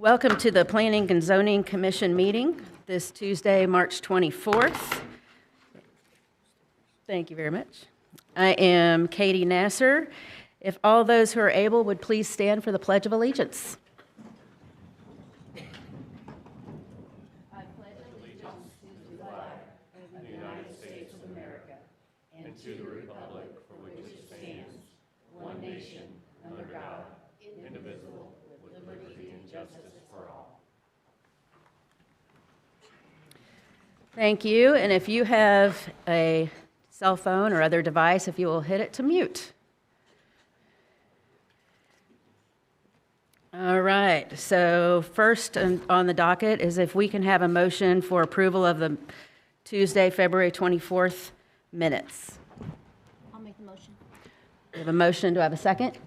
Welcome to the Planning and Zoning Commission meeting this Tuesday, March 24th. Thank you very much. I am Katie Nasser. If all those who are able would please stand for the Pledge of Allegiance. Thank you. And if you have a cell phone or other device, if you will hit it to mute. All right. So first on the docket is if we can have a motion for approval of the Tuesday, February 24th minutes. I'll make the motion. We have a motion. Do I have a second?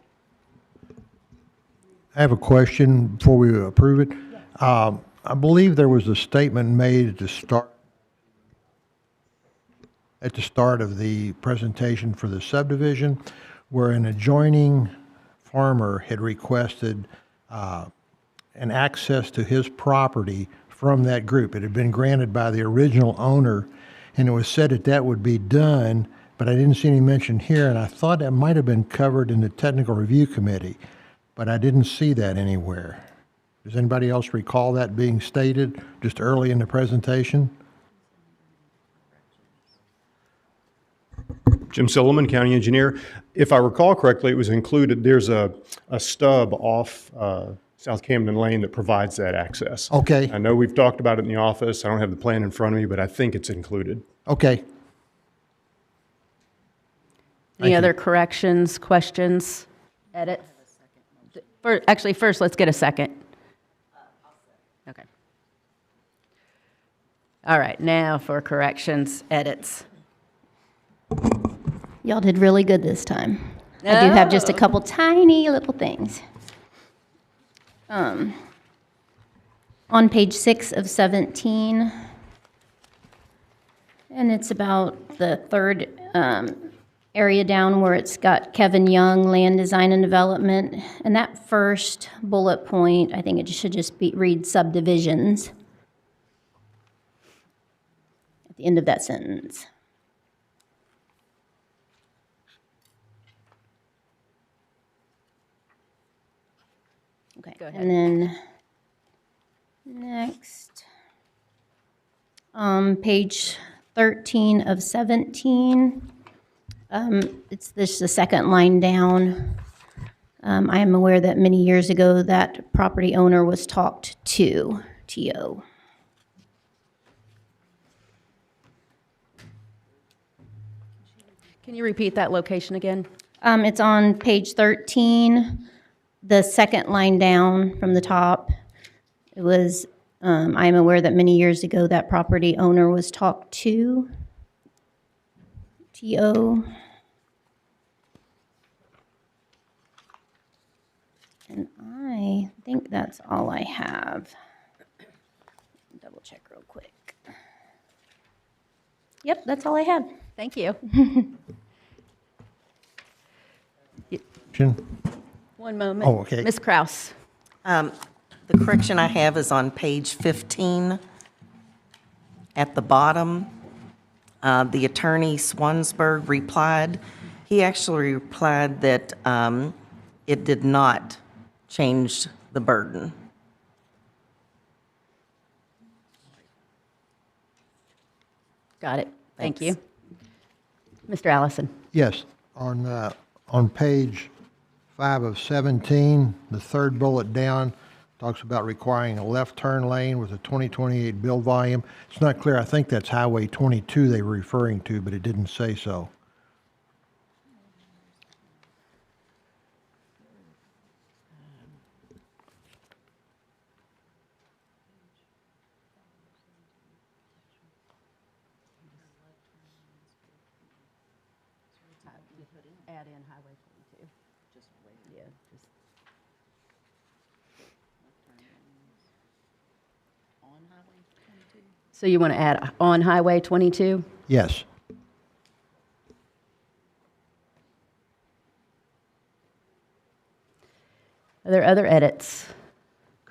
I have a question before we approve it. Yes. I believe there was a statement made at the start of the presentation for the subdivision where an adjoining farmer had requested an access to his property from that group. It had been granted by the original owner, and it was said that that would be done, but I didn't see any mention here, and I thought that might have been covered in the technical review committee, but I didn't see that anywhere. Does anybody else recall that being stated just early in the presentation? Jim Silliman, County Engineer. If I recall correctly, it was included, there's a stub off South Camden Lane that provides that access. Okay. I know we've talked about it in the office. I don't have the plan in front of me, but I think it's included. Okay. Any other corrections, questions, edits? Actually, first, let's get a second. Okay. All right, now for corrections, edits. Y'all did really good this time. I do have just a couple tiny little things. On page 6 of 17, and it's about the third area down where it's got Kevin Young, Land Design and Development, and that first bullet point, I think it should just read subdivisions at the end of that sentence. Okay, Go ahead. and then next, page 13 of 17, it's this the second line down. I am aware that many years ago that property owner was talked to, T-O. Can you repeat that location again? It's on page 13. The second line down from the top, it was, I am aware that many years ago that property owner was talked to, T-O. And I think that's all I have. Double check real quick. Yep, that's all I had. Thank you. One moment. Oh, okay. Ms. Kraus. The correction I have is on page 15. At the bottom, the attorney Swansburg replied. He actually replied that it did not change the burden. Got it. Thank Thanks. you. Mr. Allison. Yes, on page 5 of 17, the third bullet down talks about requiring a left turn lane with a 2028 build volume. It's not clear. I think that's Highway 22 they were referring to, but it didn't say so. Add in Highway 22. Yeah, just. So you want to add on Highway 22? Yes. Are there other edits,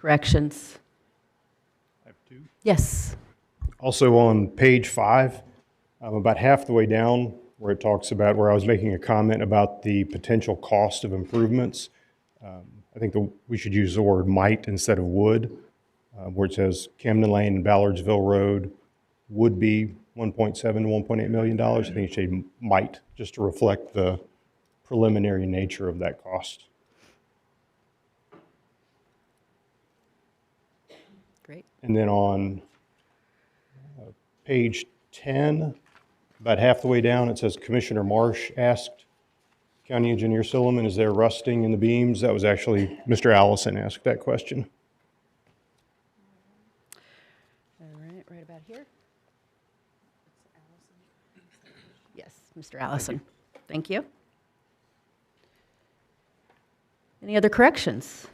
corrections? I have two. Yes. Also on page 5, about half the way down, where it talks about, where I was making a comment about the potential cost of improvements, I think we should use the word might instead of would, where it says Camden Lane and Ballardsville Road would be $1.7 to $1.8 million. I think it should say might, just to reflect the preliminary nature of that cost. Great. And then on page 10, about half the way down, it says Commissioner Marsh asked County Engineer Silliman, is there rusting in the beams? That was actually Mr. Allison asked that question. All right, right about here. Yes, Mr. Allison. Thank you. Any other corrections?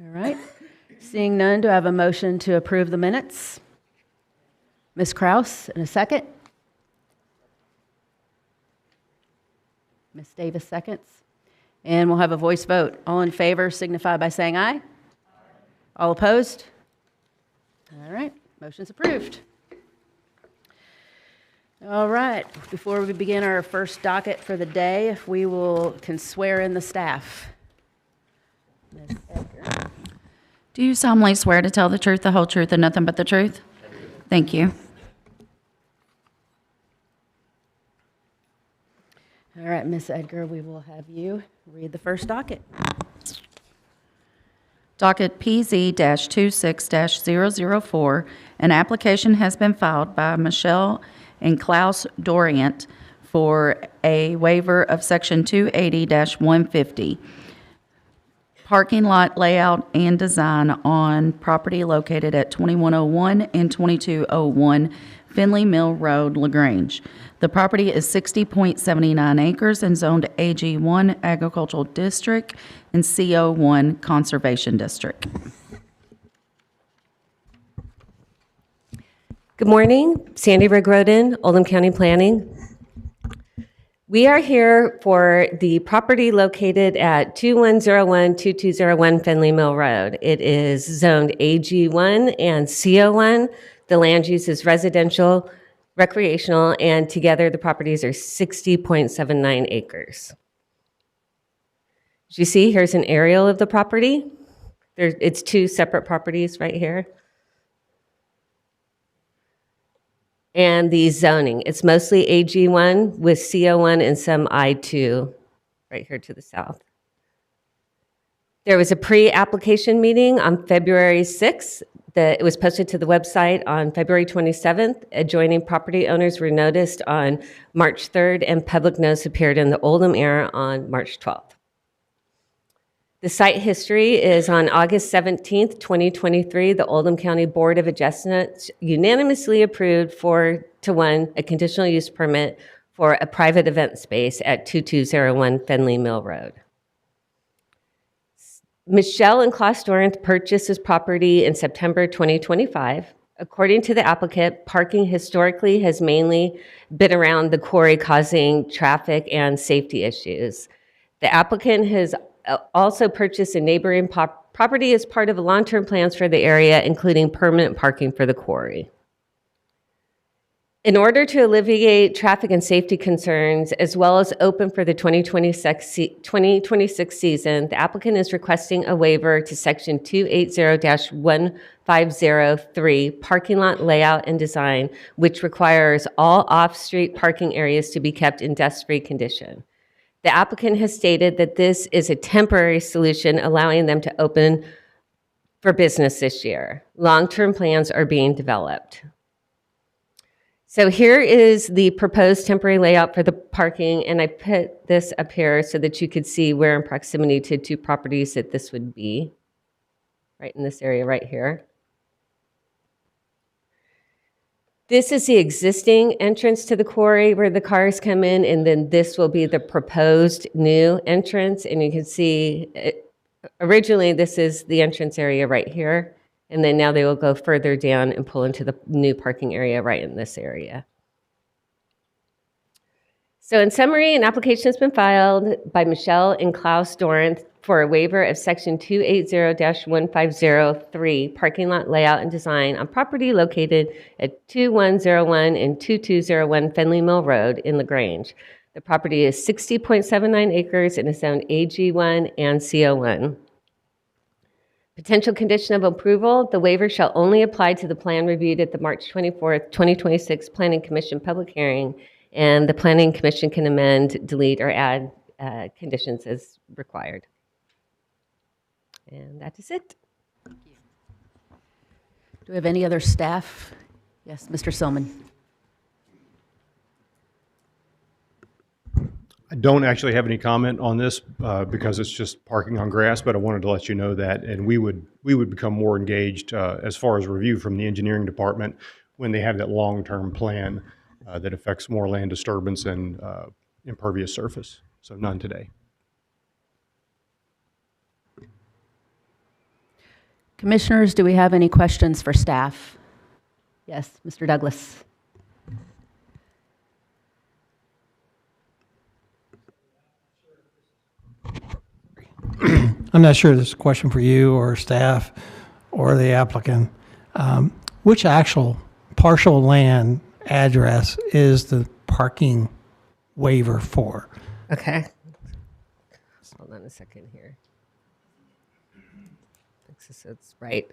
All right. Seeing none, do I have a motion to approve the minutes? Ms. Kraus, in a second. Ms. Davis seconds. And we'll have a voice vote. All in favor signify by saying aye. All opposed? All right, motion's approved. All right, before we begin our first docket for the day, if we can swear in the staff. Ms. Edgar. Do you solemnly swear to tell the truth, the whole truth, and nothing but the truth? Thank you. All right, Ms. Edgar, we will have you read the first docket. Docket PZ-26-004, an application has been filed by Michelle and Klaus Dorient for a waiver of Section 280-150, parking lot layout and design on property located at 2101 and 2201 Finley Mill Road, LaGrange. The property is 60.79 acres and zoned AG1 Agricultural District and CO1 Conservation District. Good morning, Sandy Rigg-Roden, Oldham County Planning. We are here for the property located at 2101-2201 Finley Mill Road. It is zoned AG1 and CO1. The land use is residential, recreational, and together the properties are 60.79 acres. As you see, here's an aerial of the property. It's two separate properties right here. And the zoning, it's mostly AG1 with CO1 and some I2 right here to the south. There was a pre-application meeting on February 6th. It was posted to the website on February 27th. Adjoining property owners were noticed on March 3rd, and public notice appeared in the Oldham Era on March 12th. The site history is on August 17th, 2023, the Oldham County Board of Adjustments unanimously approved 4-1 a conditional use permit for a private event space at 2201 Finley Mill Road. Michelle and Klaus Dorient purchased this property in September 2025. According to the applicant, parking historically has mainly been around the quarry, causing traffic and safety issues. The applicant has also purchased a neighboring property as part of long-term plans for the area, including permanent parking for the quarry. In order to alleviate traffic and safety concerns, as well as open for the 2026 season, the applicant is requesting a waiver to Section 280-1503, parking lot layout and design, which requires all off-street parking areas to be kept in dust-free condition. The applicant has stated that this is a temporary solution, allowing them to open for business this year. Long-term plans are being developed. So here is the proposed temporary layout for the parking, and I put this up here so that you could see where in proximity to two properties that this would be, right in this area right here. This is the existing entrance to the quarry where the cars come in, and then this will be the proposed new entrance, and you can see originally this is the entrance area right here. And then now they will go further down and pull into the new parking area right in this area. So in summary, an application has been filed by Michelle and Klaus Doranth for a waiver of Section 280-1503 parking lot layout and design on property located at 2101 and 2201 Fenley Mill Road in LaGrange. The property is 60.79 acres and is zoned AG1 and CO1. Potential condition of approval, the waiver shall only apply to the plan reviewed at the March 24th, 2026 Planning Commission public hearing, and the Planning Commission can amend, delete, or add conditions as required. And that is it. Do we have any other staff? Yes, Mr. Silman. I don't actually have any comment on this because it's just parking on grass, but I wanted to let you know that, and we would become more engaged as far as review from the engineering department when they have that long-term plan that affects more land disturbance and impervious surface. So none today. Commissioners, do we have any questions for staff? Yes, Mr. Douglas. I'm not sure this is a question for you or staff or the applicant. Which actual partial land address is the parking waiver for? Okay. Hold on a second here. So it's right.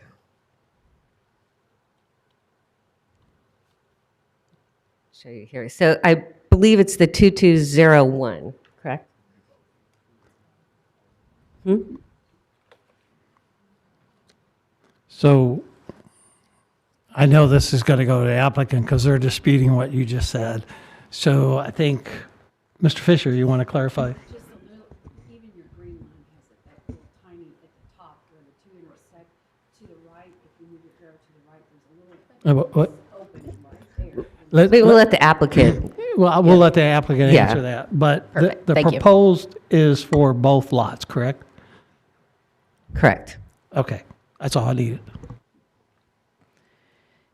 Show you here. So I believe it's the 2201, correct? So I know this is going to go to the applicant because they're disputing what you just said. So I think, Mr. Fisher, you want to clarify? Just a little, even your green line has that little tiny at the top where the two intersect to the right. If you move your arrow to the right, there's a little What? open right there. We'll let the applicant. Well, we'll let the applicant Yeah. answer that. But Perfect. the Thank you. proposed is for both lots, correct? Correct. Okay, that's all I needed.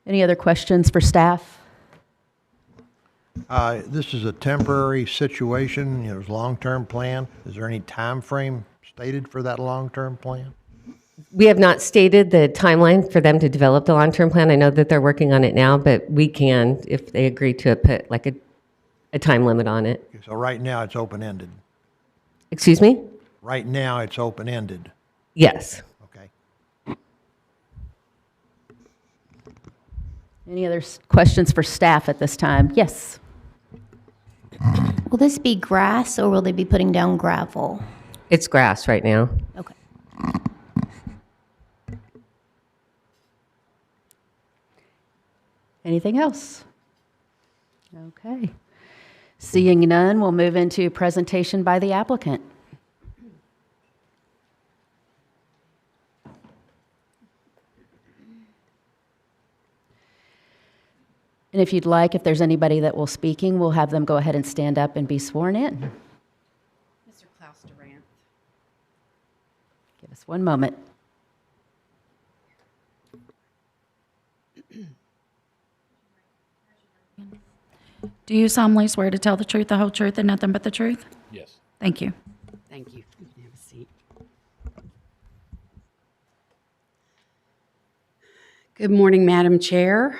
Any other questions for staff? This is a temporary situation, there's a long-term plan. Is there any time frame stated for that long-term plan? We have not stated the timeline for them to develop the long-term plan. I know that they're working on it now, but we can, if they agree to it, put like a time limit on it. Okay, so right now, it's open-ended. Excuse me? Right now, it's open-ended. Yes. Okay. Any other questions for staff at this time? Yes. Will this be grass or will they be putting down gravel? It's grass right now. Okay. Anything else? Okay. Seeing none, we'll move into presentation by the applicant. And if you'd like, if there's anybody that will speaking, we'll have them go ahead and stand up and be sworn in. Mr. Klaus Durant. Give us one moment. Do you solemnly swear to tell the truth, the whole truth, and nothing but the truth? Yes. Thank you. Thank you. You can have a seat. Good morning, Madam Chair.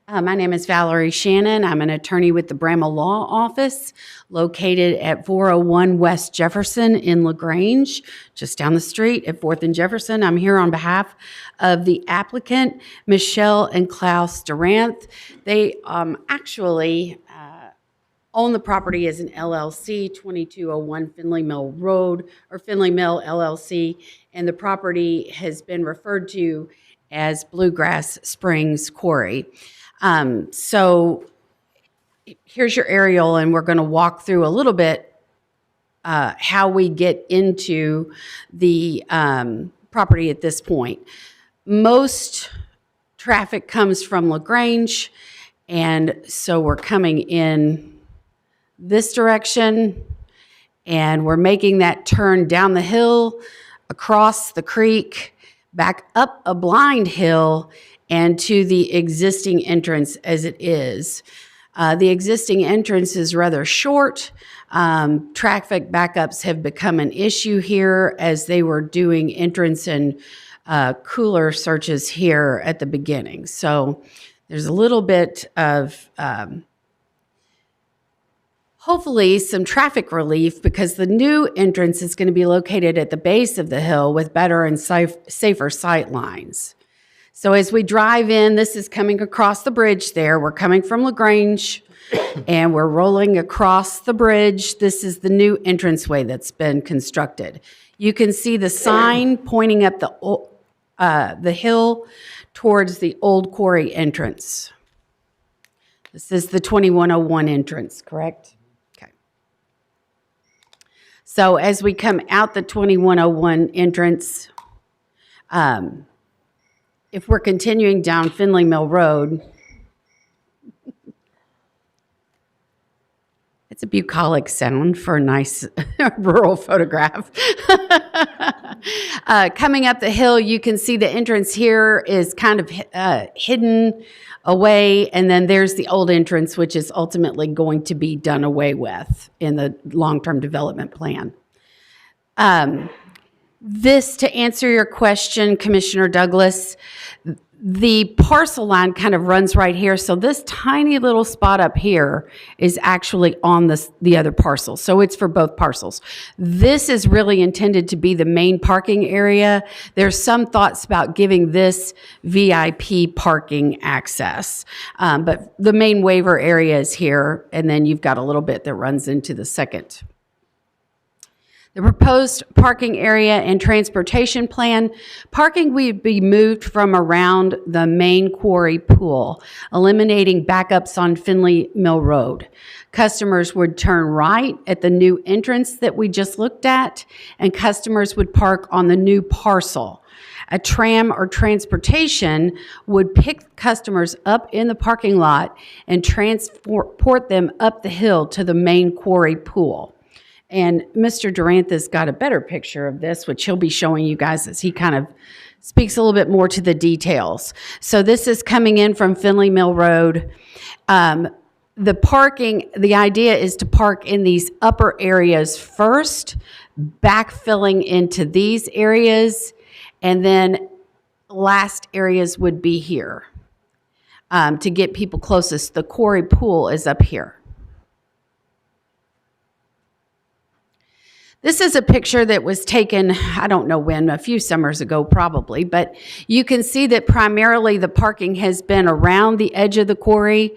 My name is Valerie Shannon. I'm an attorney with the Bramall Law Office located at 401 West Jefferson in LaGrange, just down the street at 4th and Jefferson. I'm here on behalf of the applicant, Michelle and Klaus Duranth. They actually own the property as an LLC, 2201 Finley Mill Road, or Finley Mill LLC, and the property has been referred to as Bluegrass Springs Quarry. So here's your aerial, and we're going to walk through a little bit how we get into the property at this point. Most traffic comes from LaGrange, and so we're coming in this direction, and we're making that turn down the hill, across the creek, back up a blind hill, and to the existing entrance as it is. The existing entrance is rather short. Traffic backups have become an issue here as they were doing entrance and cooler searches here at the beginning. So there's a little bit of hopefully some traffic relief because the new entrance is going to be located at the base of the hill with better and safer sight lines. So as we drive in, this is coming across the bridge there. We're coming from LaGrange and we're rolling across the bridge. This is the new entranceway that's been constructed. You can see the sign pointing up the hill towards the old quarry entrance. This is the 2101 entrance, correct? Okay. So as we come out the 2101 entrance, if we're continuing down Finley Mill Road, it's a bucolic sound for a nice rural photograph. Coming up the hill, you can see the entrance here is kind of hidden away, and then there's the old entrance, which is ultimately going to be done away with in the long-term development plan. This, to answer your question, Commissioner Douglas, the parcel line kind of runs right here. So this tiny little spot up here is actually on the other parcel. So it's for both parcels. This is really intended to be the main parking area. There's some thoughts about giving this VIP parking access. But the main waiver area is here. And then you've got a little bit that runs into the second. The proposed parking area and transportation plan, parking would be moved from around the main quarry pool, eliminating backups on Finley Mill Road. Customers would turn right at the new entrance that we just looked at, and customers would park on the new parcel. A tram or transportation would pick customers up in the parking lot and transport them up the hill to the main quarry pool. And Mr. Durant has got a better picture of this, which he'll be showing you guys as he kind of speaks a little bit more to the details. So this is coming in from Finley Mill Road. The parking, the idea is to park in these upper areas first, backfilling into these areas, and then last areas would be here to get people closest. The quarry pool is up here. This is a picture that was taken, I don't know when, a few summers ago probably, but you can see that primarily the parking has been around the edge of the quarry.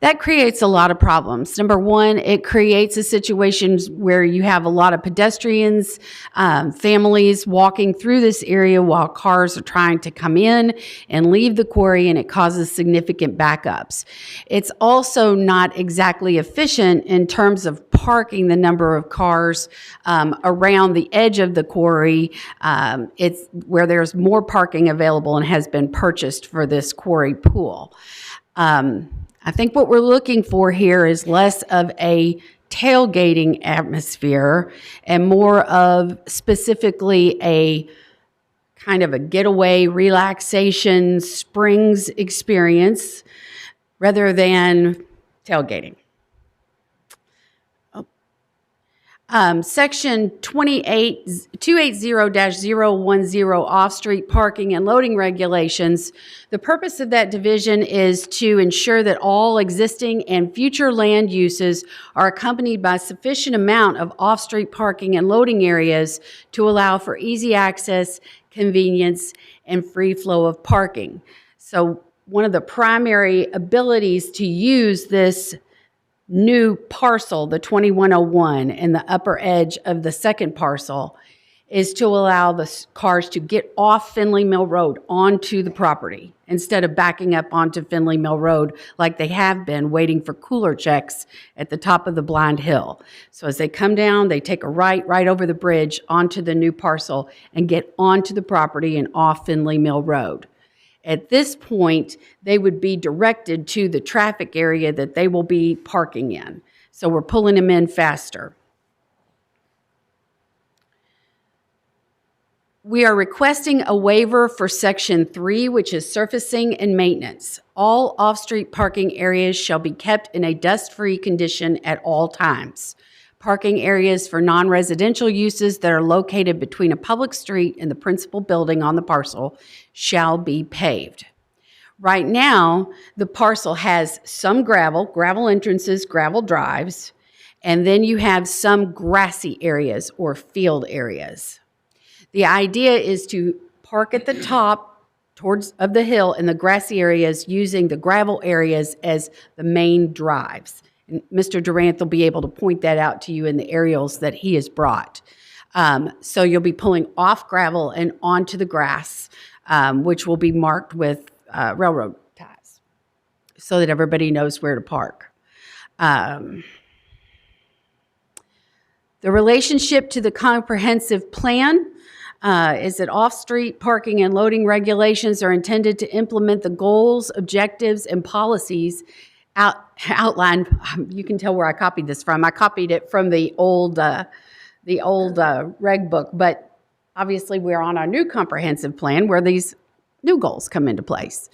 That creates a lot of problems. Number one, it creates a situation where you have a lot of pedestrians, families walking through this area while cars are trying to come in and leave the quarry, and it causes significant backups. It's also not exactly efficient in terms of parking the number of cars around the edge of the quarry. It's where there's more parking available and has been purchased for this quarry pool. I think what we're looking for here is less of a tailgating atmosphere and more of specifically a kind of a getaway, relaxation, springs experience rather than tailgating. Section 280-010 off-street parking and loading regulations. The purpose of that division is to ensure that all existing and future land uses are accompanied by sufficient amount of off-street parking and loading areas to allow for easy access, convenience, and free flow of parking. So one of the primary abilities to use this new parcel, the 2101, and the upper edge of the second parcel is to allow the cars to get off Finley Mill Road onto the property instead of backing up onto Finley Mill Road like they have been waiting for cooler checks at the top of the blind hill. So as they come down, they take a right over the bridge onto the new parcel and get onto the property and off Finley Mill Road. At this point, they would be directed to the traffic area that they will be parking in. So we're pulling them in faster. We are requesting a waiver for Section 3, which is surfacing and maintenance. All off-street parking areas shall be kept in a dust-free condition at all times. Parking areas for non-residential uses that are located between a public street and the principal building on the parcel shall be paved. Right now, the parcel has some gravel entrances, gravel drives, and then you have some grassy areas or field areas. The idea is to park at the top of the hill in the grassy areas using the gravel areas as the main drives. And Mr. Durant will be able to point that out to you in the aerials that he has brought. So you'll be pulling off gravel and onto the grass, which will be marked with railroad ties so that everybody knows where to park. The relationship to the comprehensive plan is that off-street parking and loading regulations are intended to implement the goals, objectives, and policies outlined. You can tell where I copied this from. I copied it from the old reg book, but obviously we're on our new comprehensive plan where these new goals come into place.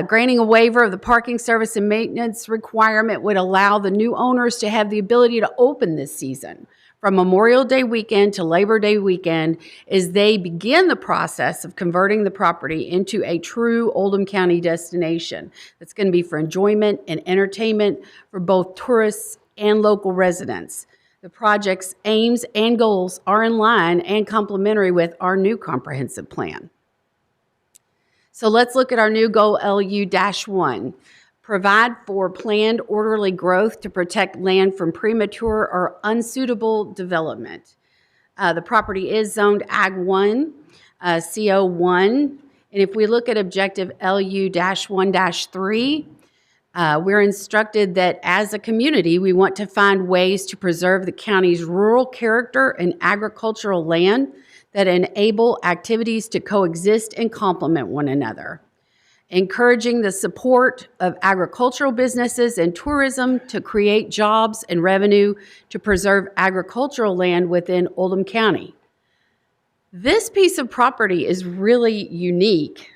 Granting a waiver of the parking service and maintenance requirement would allow the new owners to have the ability to open this season from Memorial Day weekend to Labor Day weekend as they begin the process of converting the property into a true Oldham County destination that's going to be for enjoyment and entertainment for both tourists and local residents. The project's aims and goals are in line and complementary with our new comprehensive plan. So let's look at our new goal LU-1. Provide for planned orderly growth to protect land from premature or unsuitable development. The property is zoned Ag 1, CO1. And if we look at objective LU-1-3, we're instructed that as a community, we want to find ways to preserve the county's rural character and agricultural land that enable activities to coexist and complement one another. Encouraging the support of agricultural businesses and tourism to create jobs and revenue to preserve agricultural land within Oldham County. This piece of property is really unique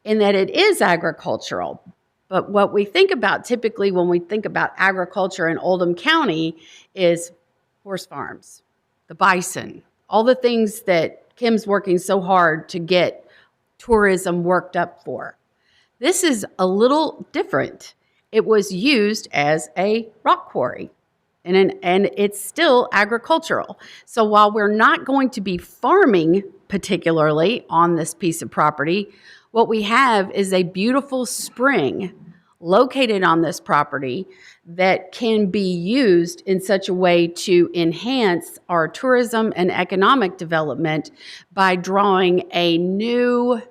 in that it is agricultural, but what we think about typically when we think about agriculture in Oldham County is horse farms, the bison, all the things that Kim's working so hard to get tourism worked up for. This is a little different. It was used as a rock quarry, and it's still agricultural. So while we're not going to be farming particularly on this piece of property, what we have is a beautiful spring located on this property that can be used in such a way to enhance our tourism and economic development by drawing a new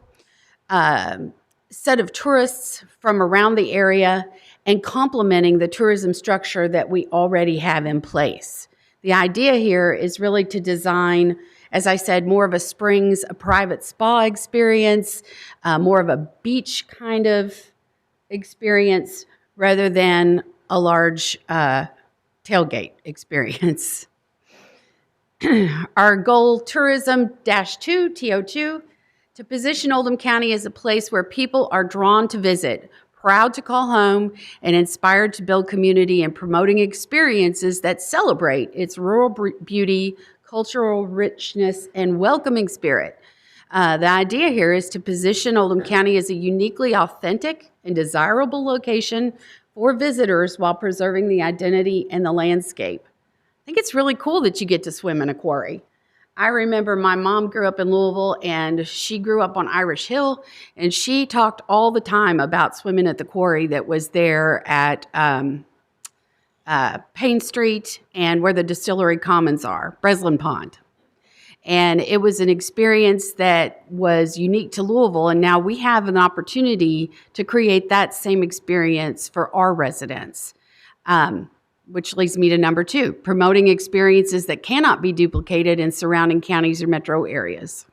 set of tourists from around the area and complementing the tourism structure that we already have in place. The idea here is really to design, as I said, more of a springs, a private spa experience, more of a beach kind of experience rather than a large tailgate experience. Our goal, tourism-2, TO2, to position Oldham County as a place where people are drawn to visit, proud to call home, and inspired to build community and promoting experiences that celebrate its rural beauty, cultural richness, and welcoming spirit. The idea here is to position Oldham County as a uniquely authentic and desirable location for visitors while preserving the identity and the landscape. I think it's really cool that you get to swim in a quarry. I remember my mom grew up in Louisville, and she grew up on Irish Hill, and she talked all the time about swimming at the quarry that was there at Payne Street and where the Distillery Commons are, Breslin Pond. And it was an experience that was unique to Louisville, and now we have an opportunity to create that same experience for our residents. Which leads me to number 2, promoting experiences that cannot be duplicated in surrounding counties or metro areas.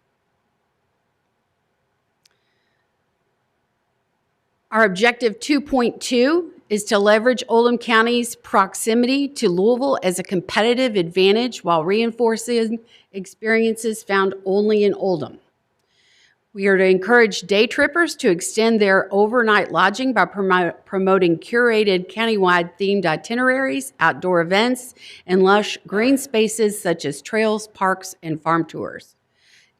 Our objective 2.2 is to leverage Oldham County's proximity to Louisville as a competitive advantage while reinforcing experiences found only in Oldham. We are to encourage day trippers to extend their overnight lodging by promoting curated countywide themed itineraries, outdoor events, and lush green spaces such as trails, parks, and farm tours.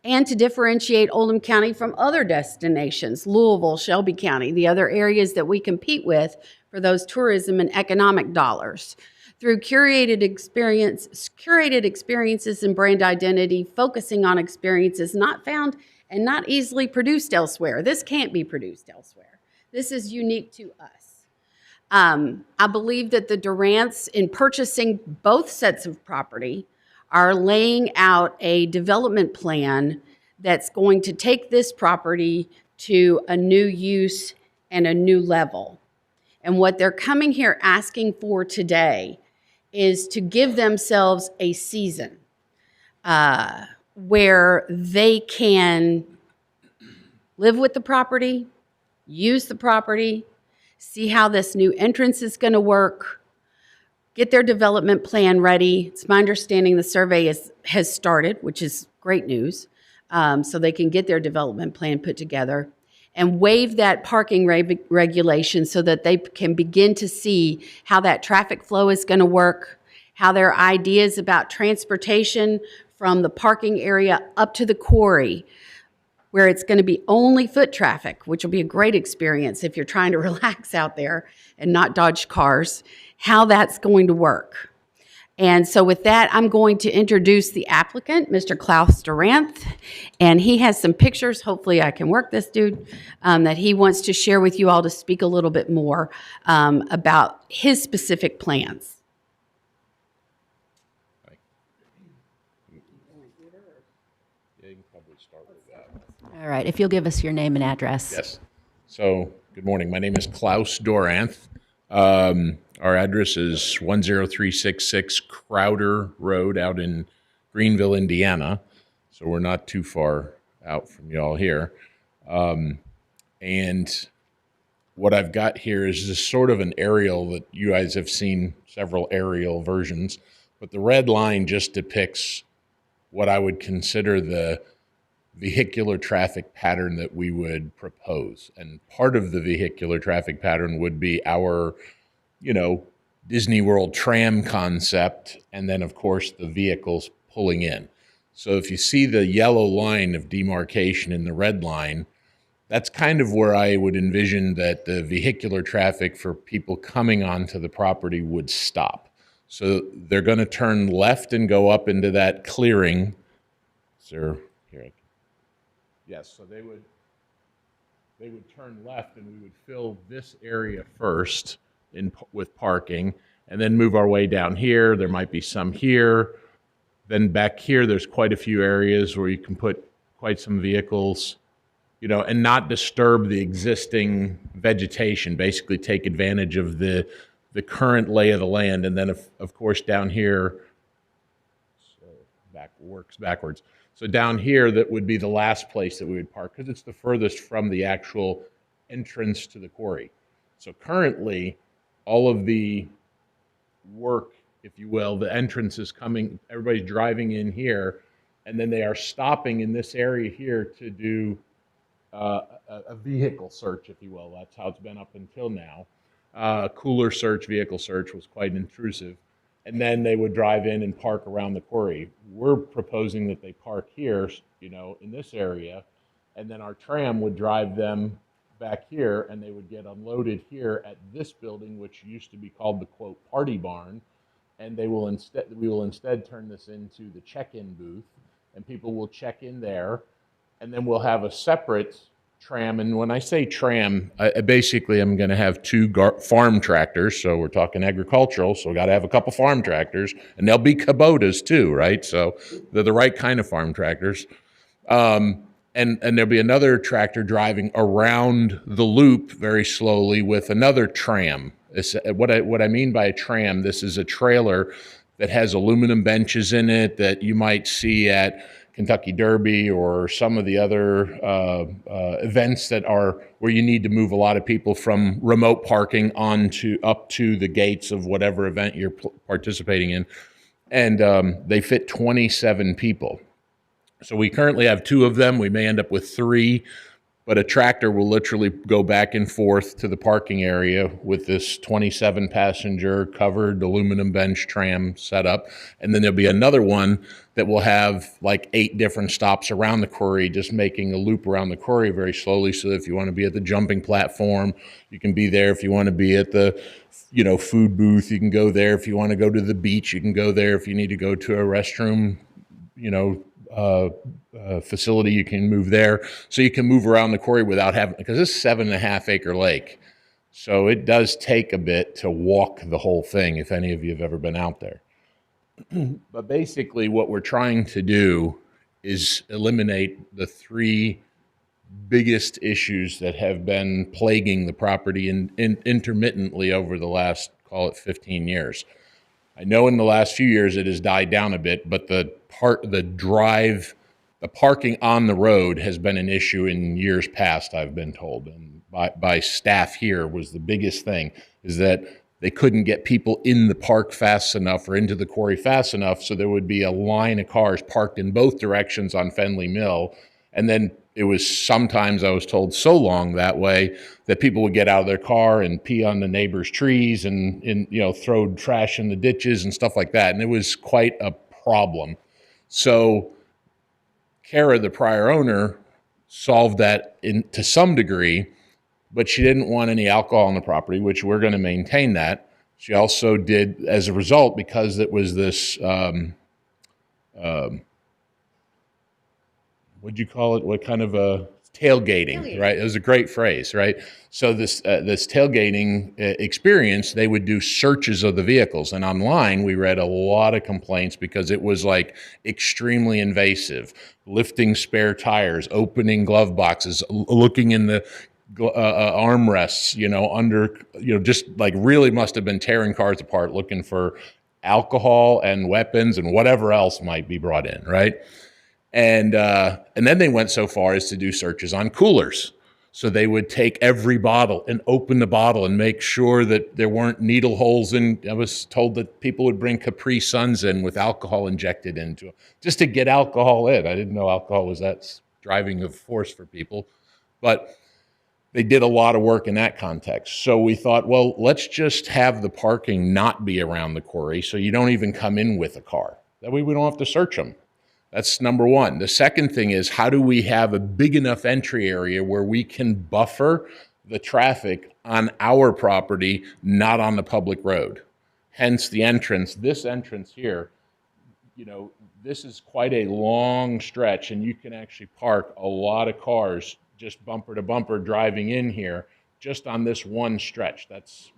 And to differentiate Oldham County from other destinations, Louisville, Shelby County, the other areas that we compete with for those tourism and economic dollars. Through curated experiences and brand identity, focusing on experiences not found and not easily produced elsewhere. This can't be produced elsewhere. This is unique to us. I believe that the Durants, in purchasing both sets of property, are laying out a development plan that's going to take this property to a new use and a new level. And what they're coming here asking for today is to give themselves a season where they can live with the property, use the property, see how this new entrance is going to work, get their development plan ready. It's my understanding the survey has started, which is great news, so they can get their development plan put together and waive that parking regulation so that they can begin to see how that traffic flow is going to work, how their ideas about transportation from the parking area up to the quarry, where it's going to be only foot traffic, which will be a great experience if you're trying to relax out there and not dodge cars, how that's going to work. And so with that, I'm going to introduce the applicant, Mr. Klaus Durant, and he has some pictures, hopefully I can work this dude, that he wants to share with you all to speak a little bit more about his specific plans. All right, if you'll give us your name and address. Yes. So, good morning. My name is Klaus Durant. Our address is 10366 Crowder Road out in Greenville, Indiana. So we're not too far out from y'all here. And what I've got here is just sort of an aerial that you guys have seen several aerial versions, but the red line just depicts what I would consider the vehicular traffic pattern that we would propose. And part of the vehicular traffic pattern would be our, Disney World tram concept, and then of course the vehicles pulling in. So if you see the yellow line of demarcation in the red line, that's kind of where I would envision that the vehicular traffic for people coming onto the property would stop. So they're going to turn left and go up into that clearing. Yes, so they would turn left, and we would fill this area first with parking, and then move our way down here. There might be some here. Then back here, there's quite a few areas where you can put quite some vehicles, and not disturb the existing vegetation. Basically, take advantage of the current lay of the land, and then of course down here, works backwards. So down here, that would be the last place that we would park because it's the furthest from the actual entrance to the quarry. So currently, all of the work, if you will, the entrance is coming, everybody's driving in here, and then they are stopping in this area here to do a vehicle search, if you will. That's how it's been up until now. Cooler search, vehicle search was quite intrusive. And then they would drive in and park around the quarry. We're proposing that they park here, in this area, and then our tram would drive them back here, and they would get unloaded here at this building, which used to be called the, quote, party barn, and we will instead turn this into the check-in booth, and people will check in there, and then we'll have a separate tram. And when I say tram, I basically am going to have two farm tractors. So we're talking agricultural, so we got to have a couple farm tractors, and they'll be Kubotas too, right? So they're the right kind of farm tractors. And there'll be another tractor driving around the loop very slowly with another tram. What I mean by a tram, this is a trailer that has aluminum benches in it that you might see at Kentucky Derby or some of the other events that are where you need to move a lot of people from remote parking up to the gates of whatever event you're participating in. And they fit 27 people. So we currently have 2 of them. We may end up with 3, but a tractor will literally go back and forth to the parking area with this 27-passenger covered aluminum bench tram setup. And then there'll be another one that will have like 8 different stops around the quarry, just making a loop around the quarry very slowly. So if you want to be at the jumping platform, you can be there. If you want to be at the food booth, you can go there. If you want to go to the beach, you can go there. If you need to go to a restroom, facility, you can move there. So you can move around the quarry without having, because this is 7.5 acre lake. So it does take a bit to walk the whole thing, if any of you have ever been out there. But basically what we're trying to do is eliminate the 3 biggest issues that have been plaguing the property intermittently over the last, call it 15 years. I know in the last few years it has died down a bit, but the parking on the road has been an issue in years past, I've been told. And by staff here was the biggest thing, is that they couldn't get people in the park fast enough or into the quarry fast enough, so there would be a line of cars parked in both directions on Fenley Mill. And then it was sometimes, I was told, so long that way that people would get out of their car and pee on the neighbor's trees and throw trash in the ditches and stuff like that. And it was quite a problem. So Kara, the prior owner, solved that to some degree, but she didn't want any alcohol on the property, which we're going to maintain that. She also did, as a result, because it was this, what'd you call it? What kind of a tailgating, right? It was a great phrase, right? So this tailgating experience, they would do searches of the vehicles, and online we read a lot of complaints because it was like extremely invasive, lifting spare tires, opening glove boxes, looking in the armrests, just like really must have been tearing cars apart looking for alcohol and weapons and whatever else might be brought in, right? And then they went so far as to do searches on coolers. So they would take every bottle and open the bottle and make sure that there weren't needle holes in. I was told that people would bring Capri Suns in with alcohol injected into them just to get alcohol in. I didn't know alcohol was that driving of force for people, but they did a lot of work in that context. So we thought, well, let's just have the parking not be around the quarry so you don't even come in with a car. That way we don't have to search them. That's number one. The second thing is, how do we have a big enough entry area where we can buffer the traffic on our property, not on the public road? Hence the entrance. This entrance here, this is quite a long stretch, and you can actually park a lot of cars just bumper to bumper driving in here just on this one stretch. That's,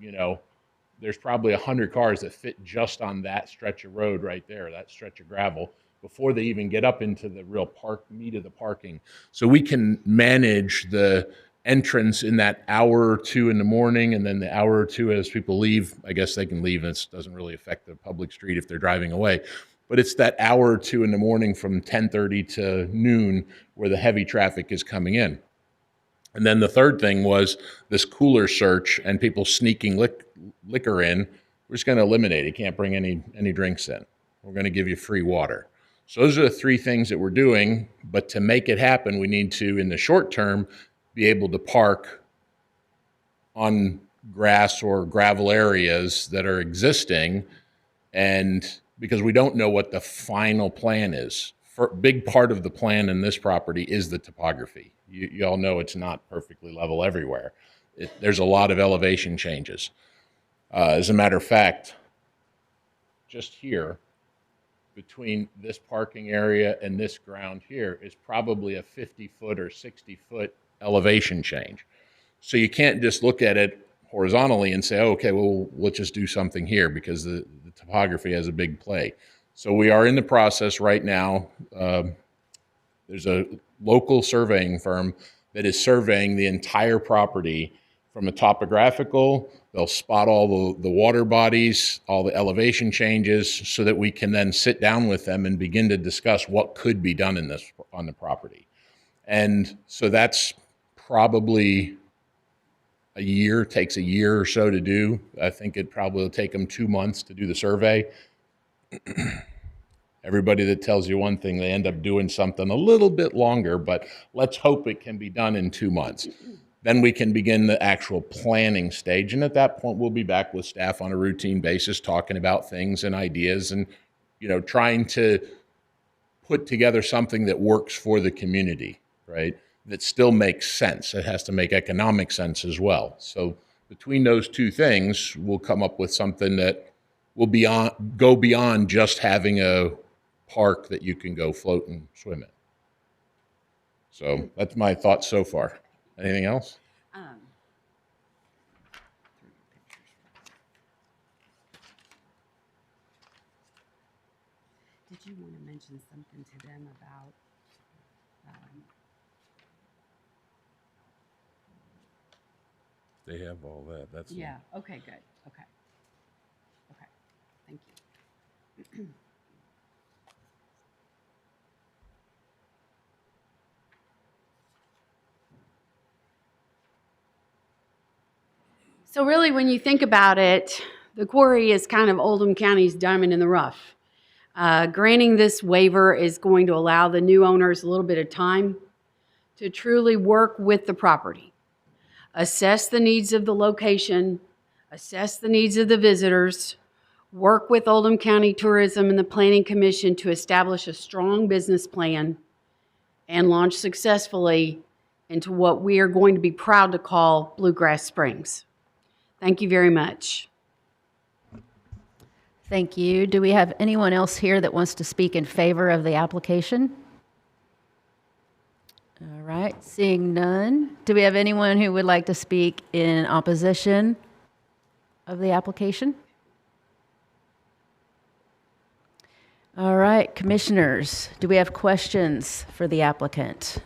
there's probably 100 cars that fit just on that stretch of road right there, that stretch of gravel, before they even get up into the real meat of the parking. So we can manage the entrance in that hour or 2 in the morning, and then the hour or 2 as people leave. I guess they can leave, and it doesn't really affect the public street if they're driving away. But it's that hour or 2 in the morning from 10:30 to noon where the heavy traffic is coming in. And then the third thing was this cooler search and people sneaking liquor in. We're just going to eliminate it. You can't bring any drinks in. We're going to give you free water. So those are the 3 things that we're doing, but to make it happen, we need to, in the short term, be able to park on grass or gravel areas that are existing, and because we don't know what the final plan is. A big part of the plan in this property is the topography. You all know it's not perfectly level everywhere. There's a lot of elevation changes. As a matter of fact, just here, between this parking area and this ground here is probably a 50-foot or 60-foot elevation change. So you can't just look at it horizontally and say, oh, okay, well, let's just do something here, because the topography has a big play. So we are in the process right now. There's a local surveying firm that is surveying the entire property from a topographical They'll spot all the water bodies, all the elevation changes, so that we can then sit down with them and begin to discuss what could be done on the property. And so that's probably takes a year or so to do. I think it probably will take them 2 months to do the survey. Everybody that tells you one thing, they end up doing something a little bit longer, but let's hope it can be done in 2 months. Then we can begin the actual planning stage. And at that point, we'll be back with staff on a routine basis, talking about things and ideas and, trying to put together something that works for the community, right? That still makes sense. It has to make economic sense as well. So between those two things, we'll come up with something that will go beyond just having a park that you can go float and swim in. So that's my thoughts so far. Anything else? Did you want to mention something to them about? They have all that. That's Yeah, okay, good, okay. Okay, thank you. So really, when you think about it, the quarry is kind of Oldham County's diamond in the rough. Granting this waiver is going to allow the new owners a little bit of time to truly work with the property, assess the needs of the location, assess the needs of the visitors, work with Oldham County Tourism and the Planning Commission to establish a strong business plan and launch successfully into what we are going to be proud to call Bluegrass Springs. Thank you very much. Thank you. Do we have anyone else here that wants to speak in favor of the application? All right, seeing none. Do we have anyone who would like to speak in opposition of the application? All right, commissioners, do we have questions for the applicant?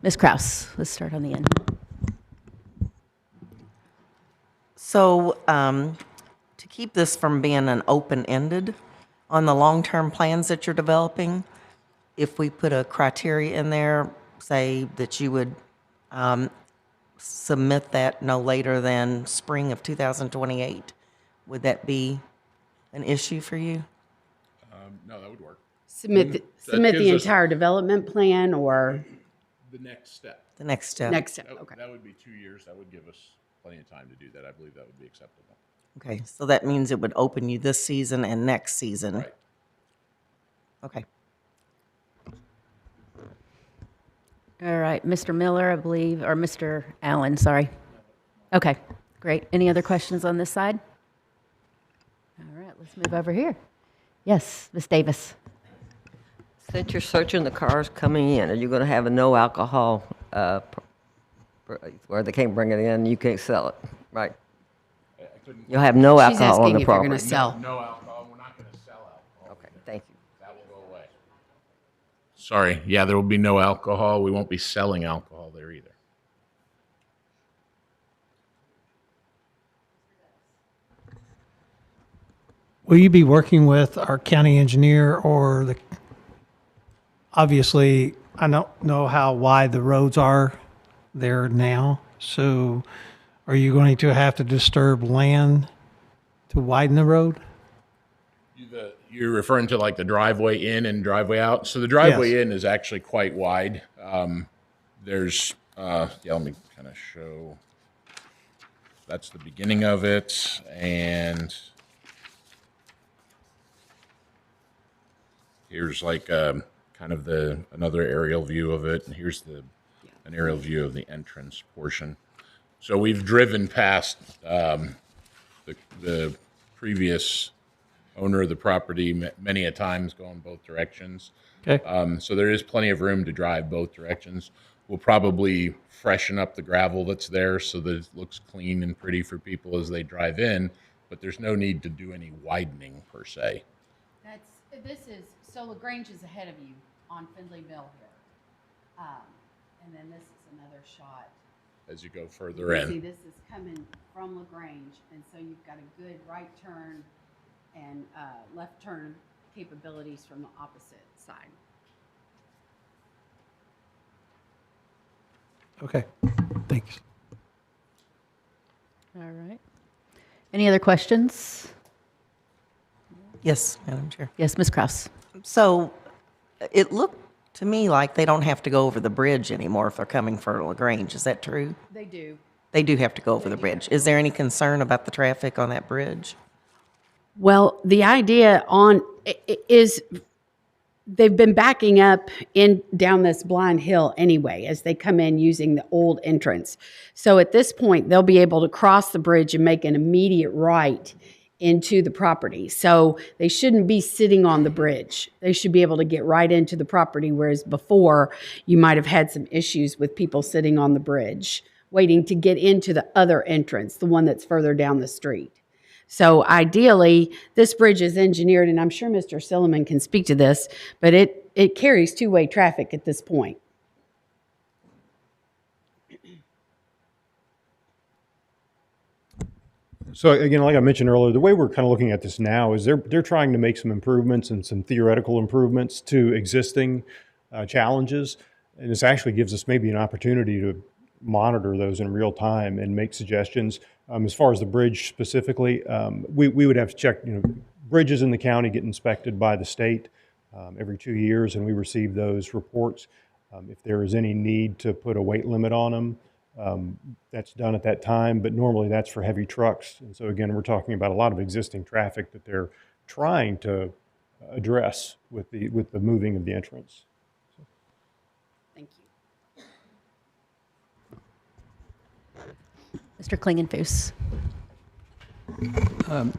Ms. Kraus, let's start on the end. So to keep this from being an open-ended on the long-term plans that you're developing, if we put a criteria in there, say that you would submit that no later than spring of 2028, would that be an issue for you? No, that would work. Submit gives the us- entire development plan or The next step. The next step? next step, okay. That would be 2 years. That would give us plenty of time to do that. I believe that would be acceptable. Okay, so that means it would open you this season and next season? Right. Okay. All right, Mr. Miller, I believe, or Mr. Allen, sorry. Okay, great. Any other questions on this side? All right, let's move over here. Yes, Ms. Davis. Since you're searching the cars coming in, are you going to have a no alcohol where they can't bring it in, you can't sell it, right? You'll have no She's alcohol on asking the if you're going to property. sell. No alcohol. We're not going to sell alcohol. Okay, thank you. That will go away. Sorry. Yeah, there will be no alcohol. We won't be selling alcohol there either. Will you be working with our county engineer or obviously, I don't know how wide the roads are there now, so are you going to have to disturb land to widen the road? You're referring to like the driveway in and driveway out. So the driveway Yes. in is actually quite wide. There's, let me kind of show. That's the beginning of it, and here's like kind of another aerial view of it, and here's an aerial view of the entrance portion. So we've driven past the previous owner of the property many a times going both directions. Okay. So there is plenty of room to drive both directions. We'll probably freshen up the gravel that's there so that it looks clean and pretty for people as they drive in, but there's no need to do any widening per se. So LaGrange is ahead of you on Findlay Mill here. And then this is another shot. as you go further in. See, this is coming from LaGrange, and so you've got a good right turn and left turn capabilities from the opposite side. Okay, thanks. All right. Any other questions? Yes, Madam Chair. Yes, Ms. Kraus. So it looked to me like they don't have to go over the bridge anymore if they're coming for LaGrange. Is that true? They do. They do have to go over the bridge. Is there any concern about the traffic on that bridge? Well, the idea is they've been backing up in down this blind hill anyway as they come in using the old entrance. So at this point, they'll be able to cross the bridge and make an immediate right into the property. So they shouldn't be sitting on the bridge. They should be able to get right into the property, whereas before you might have had some issues with people sitting on the bridge waiting to get into the other entrance, the one that's further down the street. So ideally, this bridge is engineered, and I'm sure Mr. Silliman can speak to this, but it carries two-way traffic at this point. So again, like I mentioned earlier, the way we're kind of looking at this now is they're trying to make some improvements and some theoretical improvements to existing challenges. And this actually gives us maybe an opportunity to monitor those in real time and make suggestions. As far as the bridge specifically, we would have to check, bridges in the county get inspected by the state every 2 years, and we receive those reports. If there is any need to put a weight limit on them, that's done at that time, but normally that's for heavy trucks. And so again, we're talking about a lot of existing traffic that they're trying to address with the moving of the entrance. Thank you. Mr. Klingenfuss.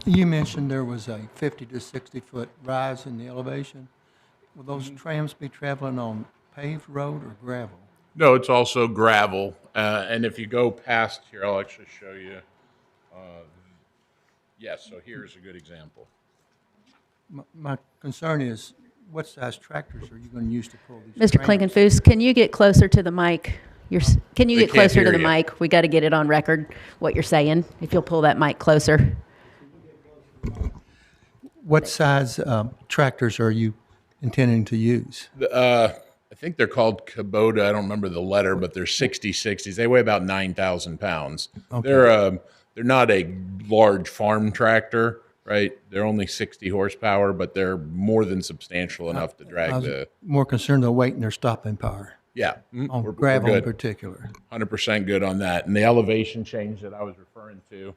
You mentioned there was a 50 to 60-foot rise in the elevation. Will those trams be traveling on paved road or gravel? No, it's also gravel. And if you go past here, I'll actually show you. Yes, so here's a good example. My concern is, what size tractors are you going to use to pull these Mr. trams? Klingenfuss, can you get closer to the mic? Can you They get can't closer to hear the you. mic? We got to get it on record, what you're saying, if you'll pull that mic closer. What size tractors are you intending to use? I think they're called Kubota. I don't remember the letter, but they're 60/60s. They weigh about 9,000 pounds. Okay. They're not a large farm tractor, right? They're only 60 horsepower, but they're more than substantial enough to I drag was the. more concerned the weight and their stopping power, Yeah, on we're gravel in good. particular. 100% good on that. And the elevation change that I was referring to,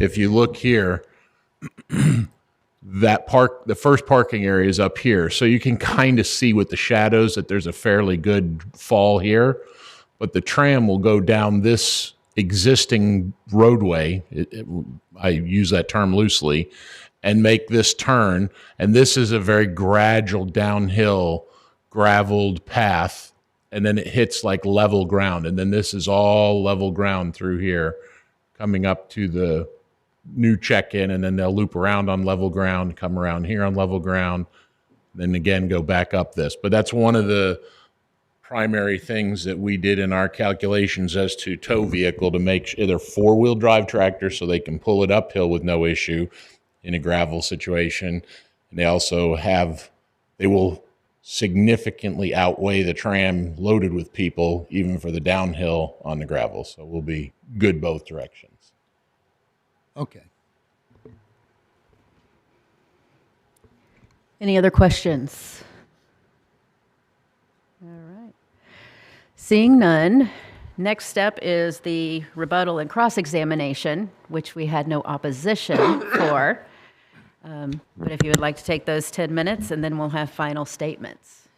if you look here, the first parking area is up here. So you can kind of see with the shadows that there's a fairly good fall here. But the tram will go down this existing roadway. I use that term loosely, and make this turn. And this is a very gradual downhill graveled path, and then it hits like level ground, and then this is all level ground through here coming up to the new check-in, and then they'll loop around on level ground, come around here on level ground, then again go back up this. But that's one of the primary things that we did in our calculations as to tow vehicle, to make sure they're four-wheel drive tractors so they can pull it uphill with no issue in a gravel situation. And they will significantly outweigh the tram loaded with people, even for the downhill on the gravel. So we'll be good both directions. Okay. Any other questions? All right. Seeing none, next step is the rebuttal and cross-examination, which we had no opposition for. But if you would like to take those 10 minutes, and then we'll have final statements.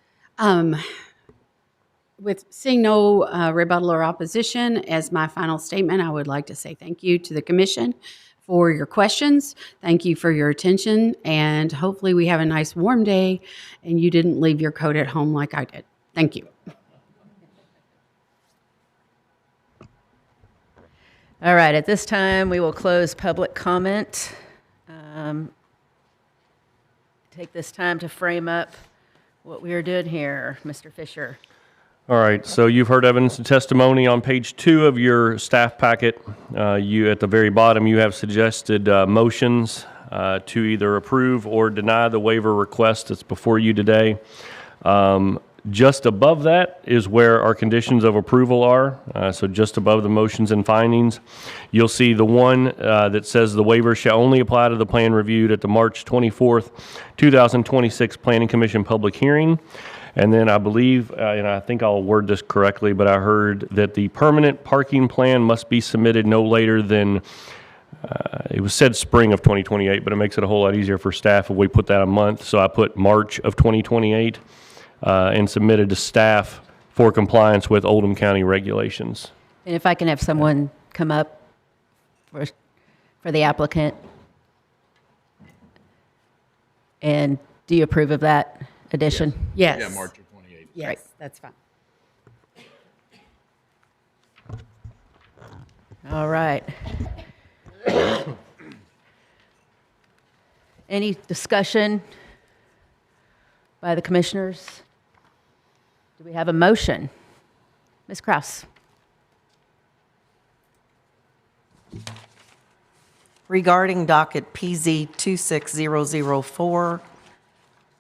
With seeing no rebuttal or opposition, as my final statement, I would like to say thank you to the commission for your questions. Thank you for your attention, and hopefully we have a nice warm day and you didn't leave your coat at home like I did. Thank you. All right, at this time, we will close public comment. Take this time to frame up what we are doing here, Mr. Fisher. All right, so you've heard evidence and testimony on page 2 of your staff packet. You, at the very bottom, you have suggested motions to either approve or deny the waiver request that's before you today. Just above that is where our conditions of approval are. So just above the motions and findings, you'll see the one that says the waiver shall only apply to the plan reviewed at the March 24th, 2026 Planning Commission public hearing. And then I believe, and I think I'll word this correctly, but I heard that the permanent parking plan must be submitted no later than, it was said spring of 2028, but it makes it a whole lot easier for staff if we put that a month. So I put March of 2028 and submitted to staff for compliance with Oldham County regulations. And if I can have someone come up for the applicant. And do you approve of that addition? Yes. Yeah, March of 28. Yes, Right. that's fine. All right. Any discussion by the commissioners? Do we have a motion? Ms. Kraus? Regarding docket PZ 26004,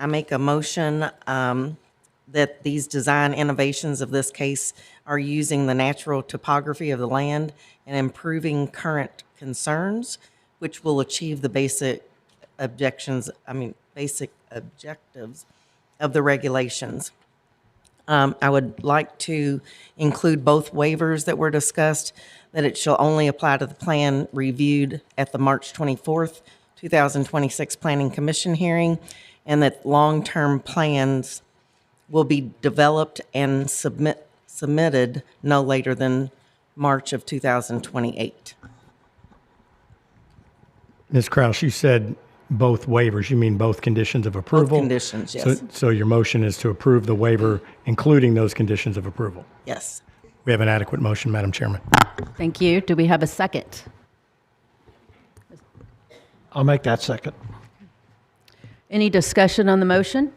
I make a motion that these design innovations of this case are using the natural topography of the land and improving current concerns, which will achieve the basic objectives of the regulations. I would like to include both waivers that were discussed, that it shall only apply to the plan reviewed at the March 24th, 2026 Planning Commission hearing, and that long-term plans will be developed and submitted no later than March of 2028. Ms. Kraus, you said both waivers. You mean both conditions of approval? Both conditions, yes. So your motion is to approve the waiver, including those conditions of approval? Yes. We have an adequate motion, Madam Chairman. Thank you. Do we have a second? I'll make that second. Any discussion on the motion?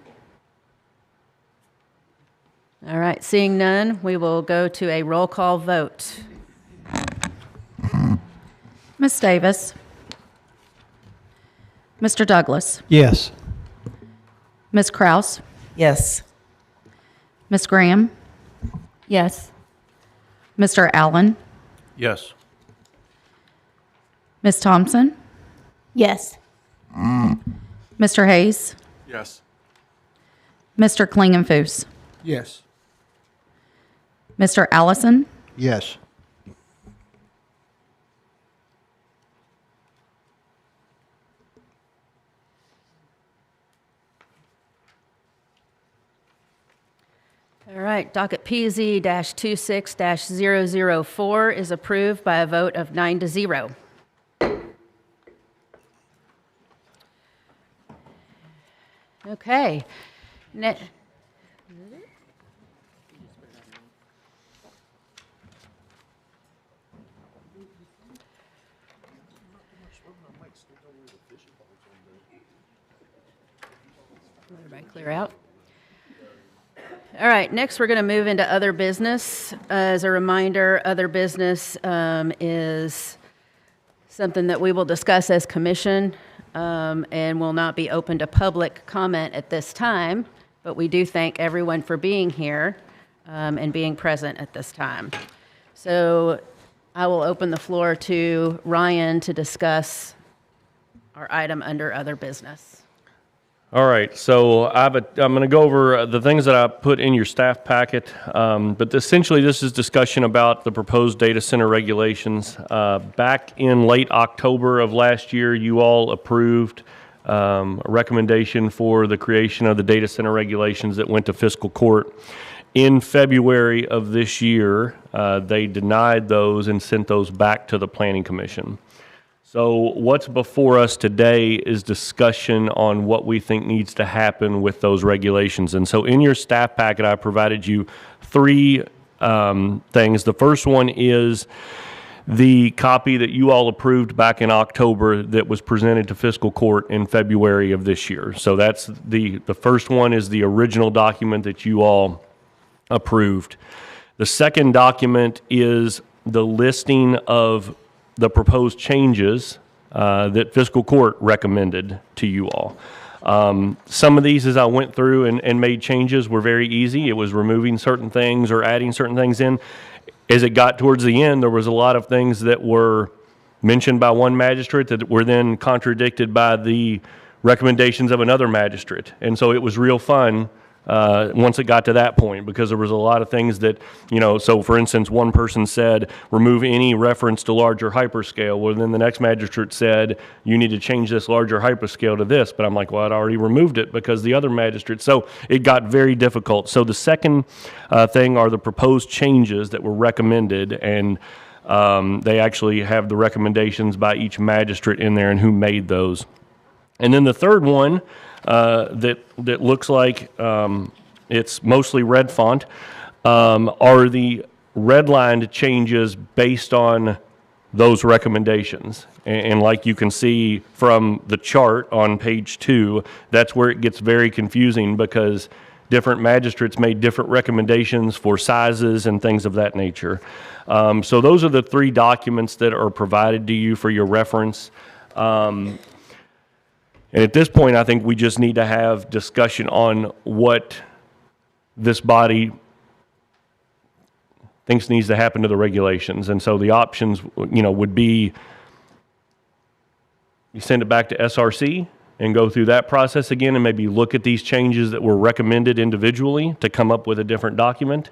All right, seeing none, we will go to a roll call vote. Ms. Davis. Mr. Douglas. Yes. Ms. Kraus. Yes. Ms. Graham. Yes. Mr. Allen. Yes. Ms. Thompson. Yes. Mr. Hayes. Yes. Mr. Klingenfuss. Yes. Mr. Allison. Yes. All right, docket PZ-26-0004 is approved by a vote of 9-0. Okay. Everybody clear out? All right, next we're going to move into other business. As a reminder, other business is something that we will discuss as commission and will not be open to public comment at this time, but we do thank everyone for being here and being present at this time. So I will open the floor to Ryan to discuss our item under other business. All right, so I'm going to go over the things that I put in your staff packet, but essentially this is discussion about the proposed data center regulations. Back in late October of last year, you all approved a recommendation for the creation of the data center regulations that went to fiscal court. In February of this year, they denied those and sent those back to the Planning Commission. So what's before us today is discussion on what we think needs to happen with those regulations. And so in your staff packet, I provided you three things. The first one is the copy that you all approved back in October that was presented to fiscal court in February of this year. So that's the first one is the original document that you all approved. The second document is the listing of the proposed changes that fiscal court recommended to you all. Some of these, as I went through and made changes, were very easy. It was removing certain things or adding certain things in. As it got towards the end, there was a lot of things that were mentioned by one magistrate that were then contradicted by the recommendations of another magistrate. And so it was real fun once it got to that point, because there was a lot of things that, so for instance, one person said, remove any reference to larger hyperscale. Well, then the next magistrate said, you need to change this larger hyperscale to this. But I'm like, well, I'd already removed it because the other magistrate. So it got very difficult. So the second thing are the proposed changes that were recommended, and they actually have the recommendations by each magistrate in there and who made those. And then the third one that looks like it's mostly red font are the redlined changes based on those recommendations. And like you can see from the chart on page 2, that's where it gets very confusing, because different magistrates made different recommendations for sizes and things of that nature. So those are the 3 documents that are provided to you for your reference. And at this point, I think we just need to have discussion on what this body thinks needs to happen to the regulations. And so the options, would be you send it back to SRC and go through that process again and maybe look at these changes that were recommended individually to come up with a different document.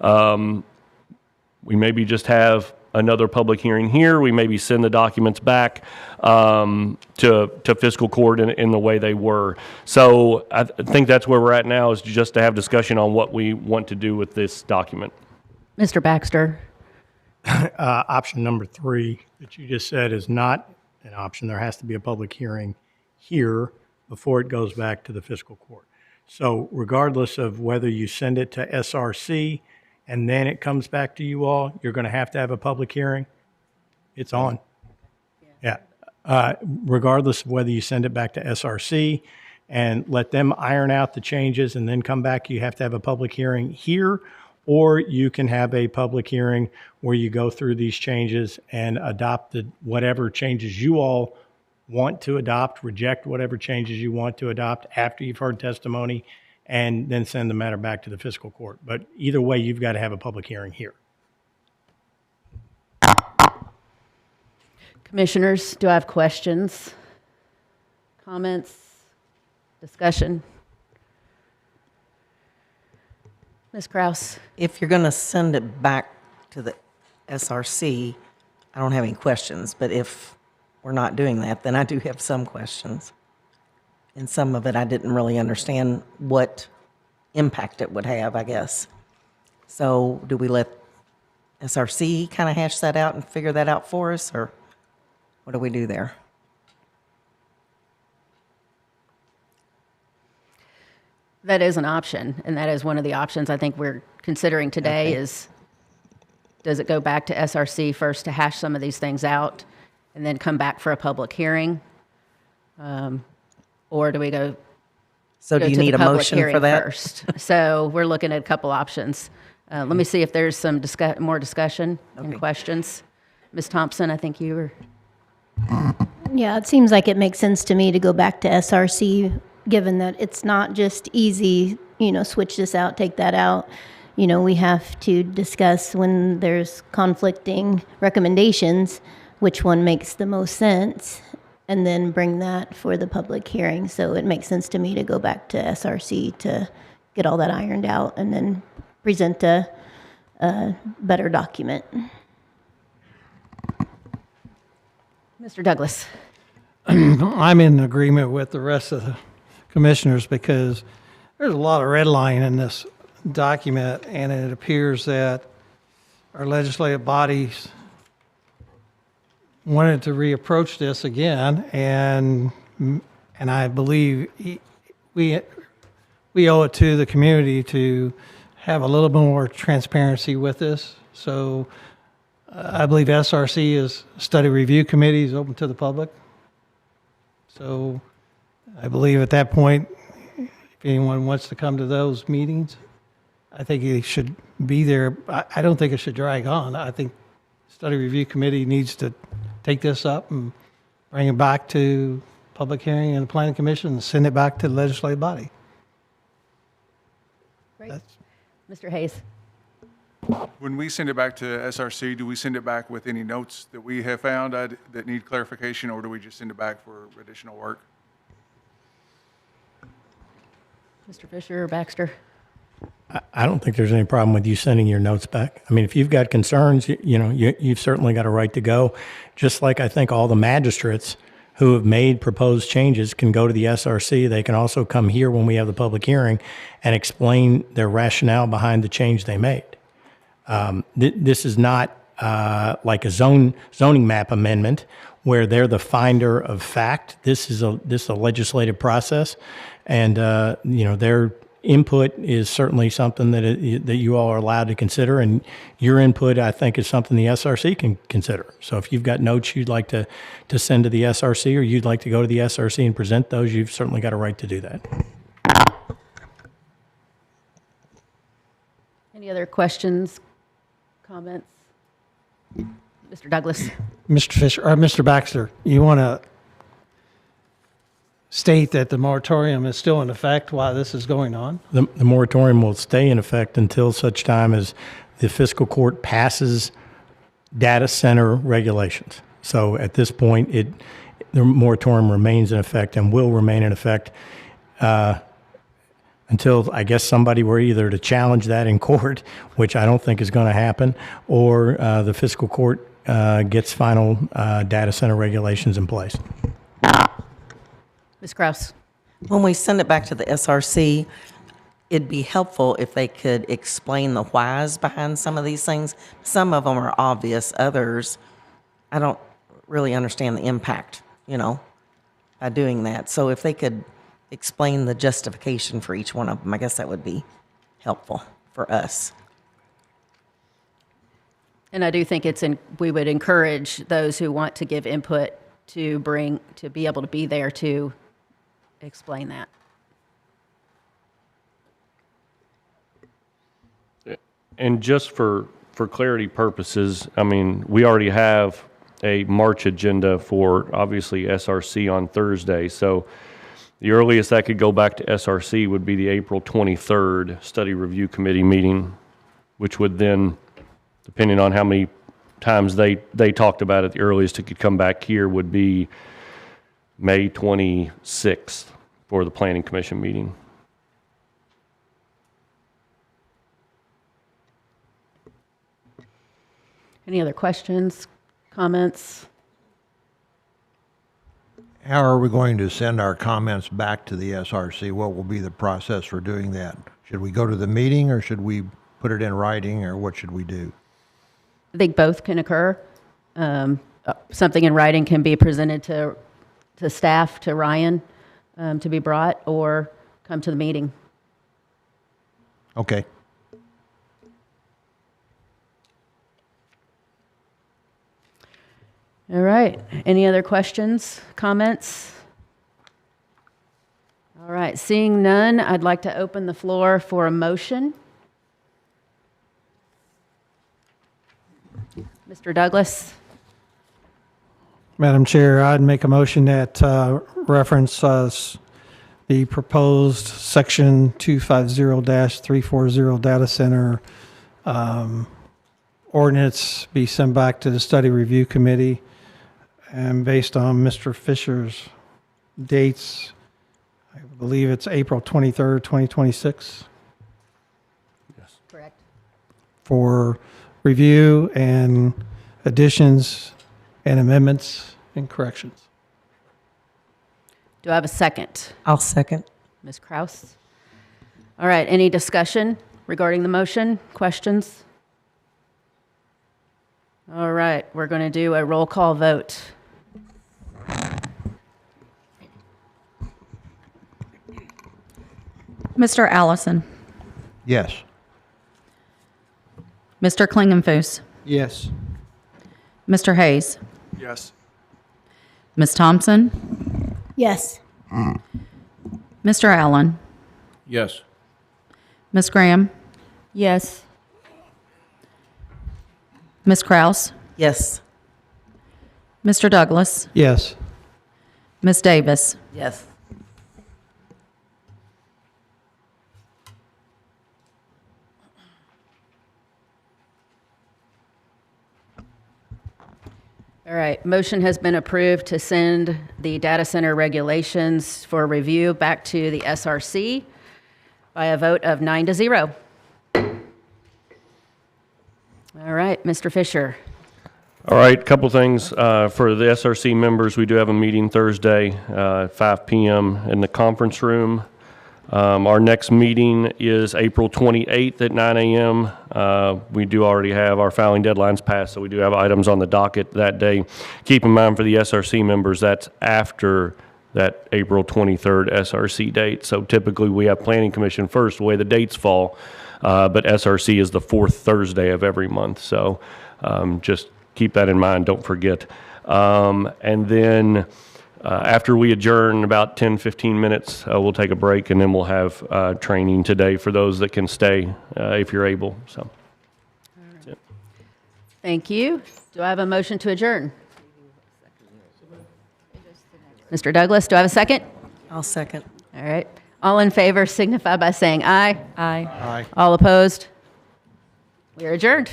We maybe just have another public hearing here. We maybe send the documents back to fiscal court in the way they were. So I think that's where we're at now, is just to have discussion on what we want to do with this document. Mr. Baxter? Option number 3 that you just said is not an option. There has to be a public hearing here before it goes back to the fiscal court. So regardless of whether you send it to SRC and then it comes back to you all, you're going to have a public hearing. It's on. Yeah. Regardless of whether you send it back to SRC and let them iron out the changes and then come back, you have to have a public hearing here, or you can have a public hearing where you go through these changes and adopt whatever changes you all want to adopt, reject whatever changes you want to adopt after you've heard testimony, and then send the matter back to the fiscal court. But either way, you've got to have a public hearing here. Commissioners, do I have questions, comments, discussion? Ms. Kraus? If you're going to send it back to the SRC, I don't have any questions, but if we're not doing that, then I do have some questions. And some of it I didn't really understand what impact it would have, I guess. So do we let SRC kind of hash that out and figure that out for us, or what do we do there? That is an option, and that is one of the options I think we're considering today. Is, does it go back to SRC first to hash some of these things out and then come back for a public hearing? Or do we go So do you need a motion for that? First? So we're looking at a couple options. Let me see if there's some more discussion and questions. Ms. Thompson, I think you were... Yeah, it seems like it makes sense to me to go back to SRC, given that it's not just easy, switch this out, take that out. We have to discuss when there's conflicting recommendations, which one makes the most sense, and then bring that for the public hearing. So it makes sense to me to go back to SRC to get all that ironed out and then present a better document. Mr. Douglas? I'm in agreement with the rest of the commissioners, because there's a lot of red line in this document, and it appears that our legislative bodies wanted to reapproach this again, and I believe we owe it to the community to have a little bit more transparency with this. So I believe SRC is study review committee is open to the public. So I believe at that point, if anyone wants to come to those meetings, I think it should be there. I don't think it should drag on. I think Study Review Committee needs to take this up and bring it back to public hearing and the Planning Commission and send it back to the legislative body. Great. Mr. Hayes? When we send it back to SRC, do we send it back with any notes that we have found that need clarification, or do we just send it back for additional work? Mr. Fisher or Baxter? I don't think there's any problem with you sending your notes back. I mean, if you've got concerns, you've certainly got a right to go. Just like I think all the magistrates who have made proposed changes can go to the SRC. They can also come here when we have the public hearing and explain their rationale behind the change they made. This is not like a zoning map amendment where they're the finder of fact. This is a legislative process, and their input is certainly something that you all are allowed to consider, and your input, I think, is something the SRC can consider. So if you've got notes you'd like to send to the SRC, or you'd like to go to the SRC and present those, you've certainly got a right to do that. Any other questions, comments? Mr. Douglas? Mr. Fisher, or Mr. Baxter, you want to state that the moratorium is still in effect while this is going on? The moratorium will stay in effect until such time as the fiscal court passes data center regulations. So at this point, the moratorium remains in effect and will remain in effect until, I guess, somebody were either to challenge that in court, which I don't think is going to happen, or the fiscal court gets final data center regulations in place. Ms. Kraus? When we send it back to the SRC, it'd be helpful if they could explain the whys behind some of these things. Some of them are obvious, others, I don't really understand the impact, by doing that. So if they could explain the justification for each one of them, I guess that would be helpful for us. And I do think we would encourage those who want to give input to be able to be there to explain that. And just for clarity purposes, I mean, we already have a March agenda for obviously SRC on Thursday. So the earliest that could go back to SRC would be the April 23rd Study Review Committee meeting, which would then, depending on how many times they talked about it, the earliest it could come back here would be May 26th for the Planning Commission meeting. Any other questions, comments? How are we going to send our comments back to the SRC? What will be the process for doing that? Should we go to the meeting, or should we put it in writing, or what should we do? I think both can occur. Something in writing can be presented to staff, to Ryan, to be brought, or come to the meeting. Okay. All right. Any other questions, comments? All right. Seeing none, I'd like to open the floor for a motion. Mr. Douglas? Madam Chair, I'd make a motion that reference the proposed Section 250-340 data center ordinance be sent back to the Study Review Committee. And based on Mr. Fisher's dates, I believe it's April 23rd, 2026. Yes. Correct. For review and additions and amendments and corrections. Do I have a second? I'll second. Ms. Kraus? All right. Any discussion regarding the motion? Questions? All right. We're going to do a roll call vote. Mr. Allison? Yes. Mr. Klingenfuss? Yes. Mr. Hayes? Yes. Ms. Thompson? Yes. Mr. Allen? Yes. Ms. Graham? Yes. Ms. Kraus? Yes. Mr. Douglas? Yes. Ms. Davis? Yes. All right, motion has been approved to send the data center regulations for review back to the SRC by a vote of 9-0. All right, Mr. Fisher. All right, couple things. For the SRC members, we do have a meeting Thursday at 5 p.m. in the conference room. Our next meeting is April 28th at 9 a.m. We do already have our filing deadlines passed, so we do have items on the docket that day. Keep in mind for the SRC members, that's after that April 23rd SRC date. So typically we have Planning Commission first, the way the dates fall, but SRC is the fourth Thursday of every month. So just keep that in mind, don't forget. And then after we adjourn about 10, 15 minutes, we'll take a break, and then we'll have training today for those that can stay if you're able. So, that's it. Thank you. Do I have a motion to adjourn? Mr. Douglas, do I have a second? I'll second. All right. All in favor signify by saying aye. Aye. Aye. All opposed? We are adjourned.